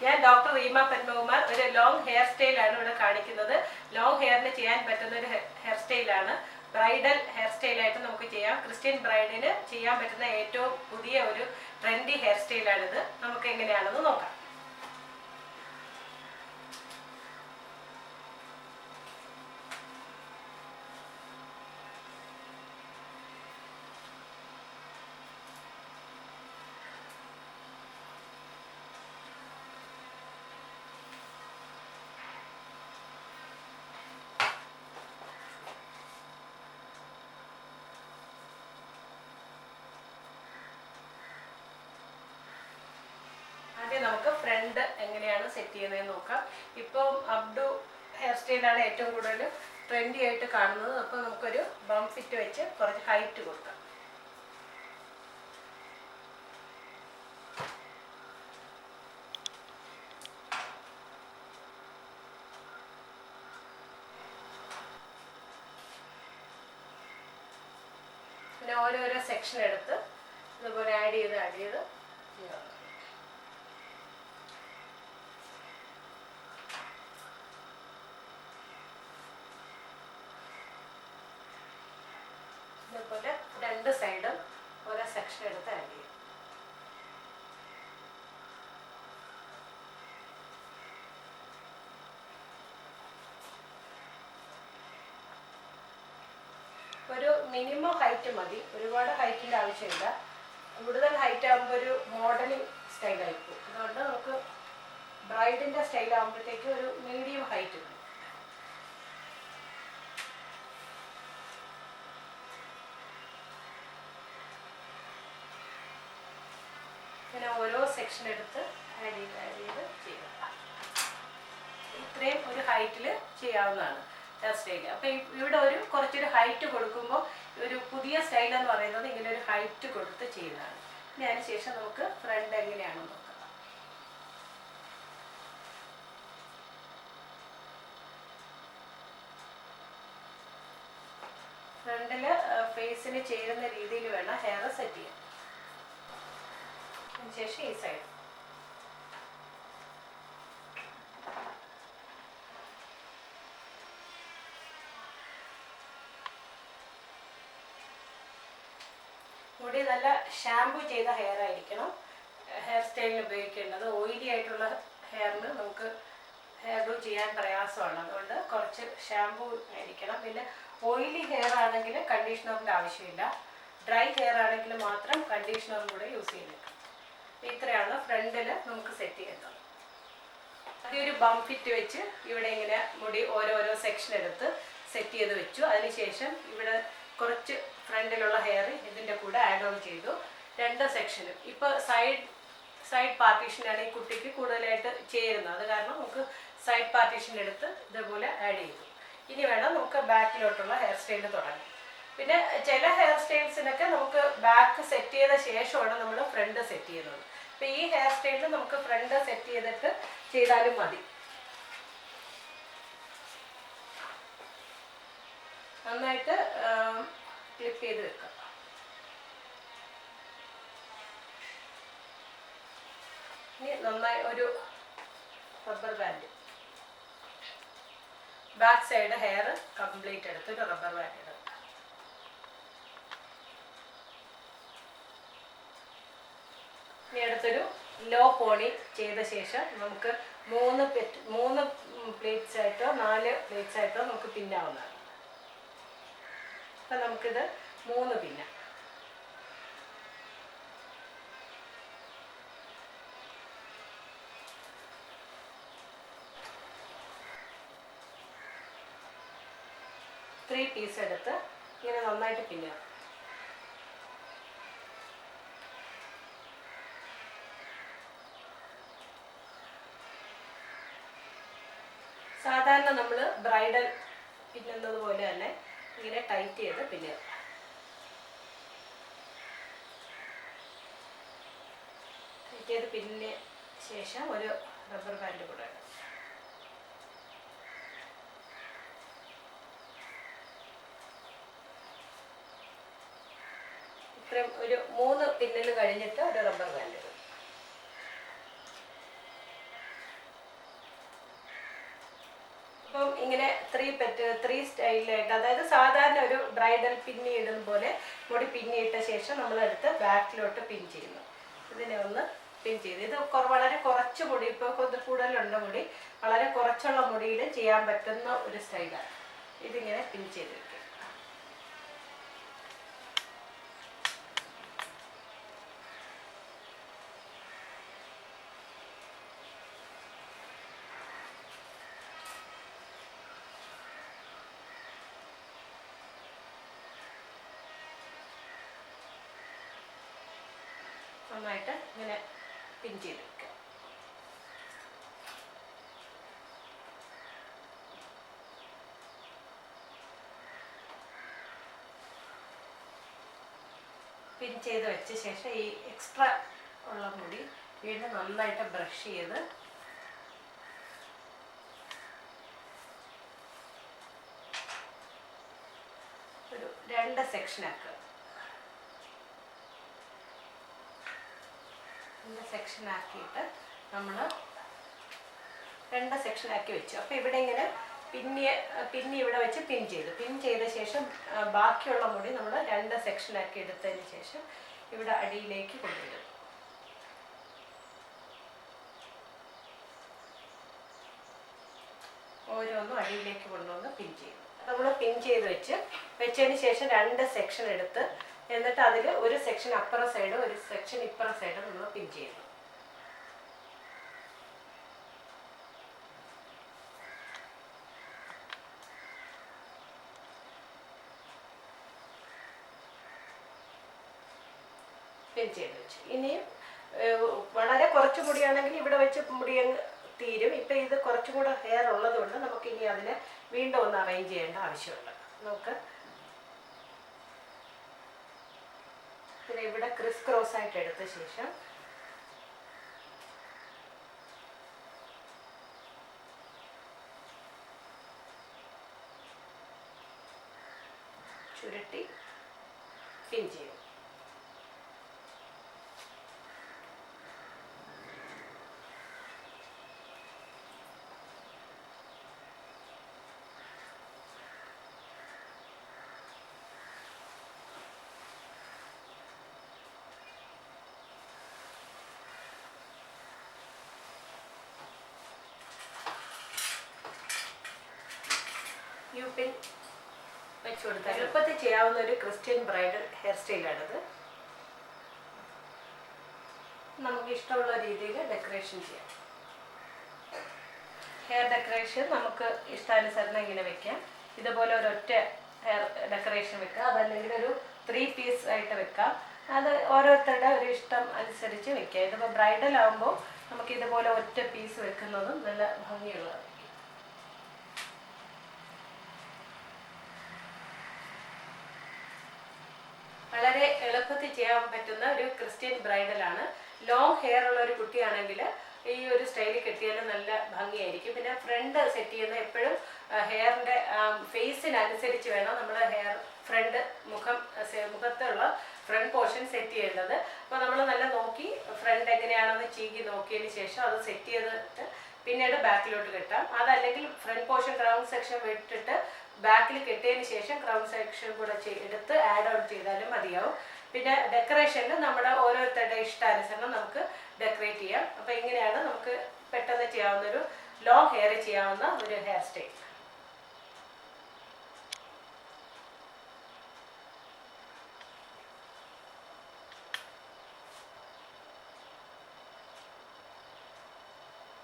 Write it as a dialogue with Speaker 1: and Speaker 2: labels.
Speaker 1: ഞാൻ ഡോക്ടർ റീമ പത്മകുമാർ. ഒരു long hair സ്റ്റൈലാണ് ഇവിടെ കാണിക്കുന്നത്. ലോങ് ഹെയറിന് ചെയ്യാൻ പറ്റുന്ന ഒരു ഹെയർ സ്റ്റൈലാണ്. ബ്രൈഡൽ ഹെയർ സ്റ്റൈലായിട്ട് നമുക്ക് ചെയ്യാം. ക്രിസ്ത്യൻ ബ്രൈഡിന് ചെയ്യാൻ പറ്റുന്ന ഏറ്റവും പുതിയ ഒരു ട്രെൻഡി ഹെയർ സ്റ്റൈലാണിത്. നമുക്ക് എങ്ങനെയാണെന്ന് നോക്കാം. നമുക്ക് ഫ്രണ്ട് എങ്ങനെയാണ് സെറ്റ് ചെയ്യുന്നതെന്ന് നോക്കാം. ഇപ്പോൾ അബ്ഡു ഹെയർ സ്റ്റൈലാണ് ഏറ്റവും കൂടുതൽ ട്രെൻഡി ആയിട്ട് കാണുന്നത്. അപ്പോൾ നമുക്കൊരു ബം ഫിറ്റ് വെച്ച് കുറച്ച് ഹൈറ്റ് കൊടുക്കാം. പിന്നെ ഓരോരോ സെക്ഷൻ എടുത്ത് ഇതുപോലെ ആഡ് ചെയ്ത് ചെയ്യാം. ഇതുപോലെ രണ്ട് സൈഡും ഓരോ സെക്ഷൻ എടുത്ത് ആഡ് ചെയ്യും. ഒരു മിനിമം ഹൈറ്റ് മതി, ഒരുപാട് ഹൈറ്റിൻ്റെ ആവശ്യമില്ല. കൂടുതൽ ഹൈറ്റ് ആകുമ്പോൾ ഒരു മോഡലിംഗ് സ്റ്റൈലായിരിക്കും. അതുകൊണ്ട് നമുക്ക് ബ്രൈഡിൻ്റെ സ്റ്റൈലാകുമ്പോഴത്തേക്ക് ഒരു മീഡിയം ഹൈറ്റ് മതി. ഇങ്ങനെ ഓരോ സെക്ഷൻ എടുത്ത് ആഡ് ചെയ്ത് ചെയ്യുക. ഇത്രയും ഒരു ഹൈറ്റിൽ ചെയ്യാവുന്നതാണ് ഹെയർ സ്റ്റൈൽ. അപ്പം ഇവിടെ കുറച്ചൊരു ഹൈറ്റ് കൊടുക്കുമ്പോൾ ഒരു പുതിയ സ്റ്റൈൽ എന്ന് പറയുന്നത് ഇങ്ങനെ ഒരു ഹൈറ്റ് കൊടുത്ത് ചെയ്യുന്നതാണ്. ഇനി അതിനുശേഷം നമുക്ക് ഫ്രണ്ട് എങ്ങനെയാണെന്ന് നോക്കാം. ഫ്രണ്ടിൽ ഫേസിന് ചേരുന്ന രീതിയിൽ വേണം ഹെയർ സെറ്റ് ചെയ്യാൻ. അതിനുശേഷം ഈ സൈഡ് മുടി നല്ല ഷാമ്പു ചെയ്ത ഹെയർ ആയിരിക്കണം ഹെയർ സ്റ്റൈലിന് ഉപയോഗിക്കേണ്ടത്. ഓയിലി ആയിട്ടുള്ള ഹെയറിന് നമുക്ക് ഹെയർ ഡൂ ചെയ്യാൻ പ്രയാസമാണ്. അതുകൊണ്ട് കുറച്ച് ഷാമ്പു ആയിരിക്കണം. പിന്നെ ഓയിലി ഹെയർ ആണെങ്കിൽ കണ്ടീഷണറിൻ്റെ ആവശ്യമില്ല. ഡ്രൈ ഹെയർ ആണെങ്കിൽ മാത്രം കണ്ടീഷണറും കൂടെ യൂസ് ചെയ്തേക്കാം. ഇത്രയാണ് ഫ്രണ്ടിൽ നമുക്ക് സെറ്റ് ചെയ്യുന്നത്. ആദ്യം ഒരു ബം ഫിറ്റ് വെച്ച് ഇവിടെ ഇങ്ങനെ മുടി ഓരോരോ സെക്ഷൻ എടുത്ത് സെറ്റ് ചെയ്ത് വെച്ചു. അതിനുശേഷം ഇവിടെ കുറച്ച് ഫ്രണ്ടിലുള്ള ഹെയർ ഇതിൻ്റെ കൂടെ ആഡ് ഓൺ ചെയ്തു. രണ്ട് സെക്ഷനും ഇപ്പോൾ സൈഡ് പാർട്ടീഷനാണ് ഈ കുട്ടിക്ക് കൂടുതലായിട്ട് ചേരുന്നത്. അത് കാരണം നമുക്ക് സൈഡ് പാർട്ടീഷൻ എടുത്ത് ഇതേപോലെ ആഡ് ചെയ്തു. ഇനി വേണം നമുക്ക് ബാക്കിലോട്ടുള്ള ഹെയർ സ്റ്റൈൽ തുടങ്ങാം. പിന്നെ ചില ഹെയർ സ്റ്റൈൽസിനൊക്കെ നമുക്ക് ബാക്ക് സെറ്റ് ചെയ്ത ശേഷമാണ് നമ്മൾ ഫ്രണ്ട് സെറ്റ് ചെയ്യുന്നത്. അപ്പോൾ ഈ ഹെയർ സ്റ്റൈലിൽ നമുക്ക് ഫ്രണ്ട് സെറ്റ് ചെയ്തിട്ട് ചെയ്താലും മതി. നന്നായിട്ട് ക്ലിപ്പ് ചെയ്ത് വെക്കാം. ഇനി നന്നായി ഒരു rubber band back side hair complete എടുത്ത് ഒരു റബ്ബർ ബാൻഡ് ഇടും. ഇനി അടുത്തൊരു ലോ പോണി ചെയ്ത ശേഷം നമുക്ക് മൂന്ന് പ്ലേറ്റ്സ് ആയിട്ടോ 4 പ്ലേറ്റ്സ് ആയിട്ടോ നമുക്ക് പിന്നാവുന്നതാണ്. അപ്പം നമുക്കിത് 3 പിന്നാം. ത്രീ പീസ് എടുത്ത് ഇങ്ങനെ നന്നായിട്ട് പിന്നാം. സാധാരണ നമ്മൾ ബ്രൈഡൽ പിന്നുന്നത് പോലെ തന്നെ ഇങ്ങനെ ടൈറ്റ് ചെയ്ത് പിന്നെ ശേഷം ഒരു റബ്ബർ ബാൻഡ് കൂടെ ഇടാം. ഇത്രയും ഒരു 3 പിന്നൽ കഴിഞ്ഞിട്ട് ഒരു റബ്ബർ ബാൻഡ് ഇടും. അപ്പം ഇങ്ങനെ ത്രീ സ്റ്റൈലായിട്ട്, അതായത് സാധാരണ ഒരു ബ്രൈഡൽ പിന്നി ഇടുന്ന പോലെ മുടി പിന്നിയിട്ട ശേഷം നമ്മളെടുത്ത് ബാക്കിലോട്ട് പിൻ ചെയ്യുന്നു. ഇതിനെ ഒന്ന് പിൻ ചെയ്ത്, ഇത് വളരെ കുറച്ച് മുടി, ഇപ്പോൾ കൂടുതലുള്ള മുടി, വളരെ കുറച്ചുള്ള മുടിയിൽ ചെയ്യാൻ പറ്റുന്ന ഒരു സ്റ്റൈലാണ്. ഇതിങ്ങനെ പിൻ ചെയ്ത് വെക്കുക. നന്നായിട്ട് ഇങ്ങനെ പിൻ ചെയ്ത് വെക്കുക. പിൻ ചെയ്ത് വെച്ച ശേഷം ഈ എക്സ്ട്രാ ഉള്ള മുടി വീണ്ടും നന്നായിട്ട് ബ്രഷ് ചെയ്ത് ഒരു 2 സെക്ഷനാക്കുക. സെക്ഷനാക്കിയിട്ട് നമ്മൾ 2 സെക്ഷനാക്കി വെച്ചു. അപ്പോൾ ഇവിടെ ഇങ്ങനെ പിന്നി ഇവിടെ വെച്ച് പിൻ ചെയ്ത ശേഷം ബാക്കിയുള്ള മുടി നമ്മൾ 2 സെക്ഷനാക്കി എടുത്തതിന് ശേഷം ഇവിടെ അടിയിലേക്ക് കൊണ്ടുവരും. ഓരോന്നും അടിയിലേക്ക് കൊണ്ടുവന്ന് പിൻ ചെയ്യും. നമ്മൾ പിൻ ചെയ്ത് വെച്ചതിന് ശേഷം 2 സെക്ഷൻ എടുത്ത്, എന്നിട്ട് അതിൽ ഒരു സെക്ഷൻ അപ്പുറ സൈഡും ഒരു സെക്ഷൻ ഇപ്പുറ സൈഡും നമ്മൾ പിൻ ചെയ്യുന്നു. പിൻ ചെയ്ത് വെച്ചു. ഇനിയും വളരെ കുറച്ച് മുടിയാണെങ്കിൽ ഇവിടെ വെച്ച് മുടി തീരും. ഇപ്പം ഇത് കുറച്ചും കൂടെ ഹെയർ ഉള്ളതുകൊണ്ട് നമുക്ക് ഇനി അതിനെ വീണ്ടും ഒന്ന് അറേഞ്ച് ചെയ്യേണ്ട ആവശ്യമുണ്ട്. നമുക്ക് പിന്നെ ഇവിടെ ക്രിസ് ക്രോസ് ആയിട്ട് എടുത്ത ശേഷം ചുരുട്ടി പിൻ ചെയ്യും. യൂപിൻ വെച്ച് കൊടുത്താൽ എളുപ്പത്തിൽ ചെയ്യാവുന്ന ഒരു ക്രിസ്ത്യൻ ബ്രൈഡൽ ഹെയർ സ്റ്റൈലാണിത്. നമുക്ക് ഇഷ്ടമുള്ള രീതിയിൽ ഡെക്കറേഷൻ ചെയ്യാം. ഹെയർ ഡെക്കറേഷൻ നമുക്ക് ഇഷ്ടാനുസരണം ഇങ്ങനെ വെക്കാം. ഇതുപോലെ ഒരൊറ്റ ഹെയർ ഡെക്കറേഷൻ വെക്കാം, അതല്ലെങ്കിൽ ഒരു 3 പീസ് ആയിട്ട് വെക്കാം. അത് ഓരോരുത്തരുടെ ഒരു ഇഷ്ടം അനുസരിച്ച് വെക്കാം. ഇതിപ്പോൾ ബ്രൈഡൽ ആകുമ്പോൾ നമുക്ക് ഇതുപോലെ ഒറ്റ പീസ് വെക്കുന്നതും നല്ല ഭംഗിയുള്ളതാണ്. വളരെ എളുപ്പത്തിൽ ചെയ്യാൻ പറ്റുന്ന ഒരു ക്രിസ്ത്യൻ ബ്രൈഡലാണ്. ലോങ് ഹെയർ ഉള്ള ഒരു കുട്ടിയാണെങ്കിൽ ഈ ഒരു സ്റ്റൈൽ കെട്ടിയാലും നല്ല ഭംഗിയായിരിക്കും. പിന്നെ ഫ്രണ്ട് സെറ്റ് ചെയ്യുന്ന എപ്പോഴും ഹെയറിൻ്റെ ഫേസിനനുസരിച്ച് വേണം നമ്മൾ ഹെയർ ഫ്രണ്ട് മുഖത്തുള്ള ഫ്രണ്ട് പോർഷൻ സെറ്റ് ചെയ്യേണ്ടത്. അപ്പോൾ നമ്മൾ നല്ല നോക്കി ഫ്രണ്ട് എങ്ങനെയാണെന്ന് ചീകി നോക്കിയതിന് ശേഷം അത് സെറ്റ് ചെയ്തിട്ട് പിന്നീട് ബാക്കിലോട്ട് കെട്ടാം. അതല്ലെങ്കിൽ ഫ്രണ്ട് പോർഷൻ ക്രൗൺ സെക്ഷൻ വിട്ടിട്ട് ബാക്കിൽ കെട്ടിയതിന് ശേഷം ക്രൗൺ സെക്ഷൻ കൂടെ എടുത്ത് ആഡ് ഓൺ ചെയ്താലും മതിയാവും. പിന്നെ ഡെക്കറേഷനിൽ നമ്മുടെ ഓരോരുത്തരുടെ ഇഷ്ടാനുസരണം നമുക്ക് ഡെക്കറേറ്റ് ചെയ്യാം. അപ്പോൾ ഇങ്ങനെയാണ് നമുക്ക് പെട്ടെന്ന് ചെയ്യാവുന്ന ഒരു ലോങ് ഹെയർ ചെയ്യാവുന്ന ഒരു ഹെയർ സ്റ്റൈൽ.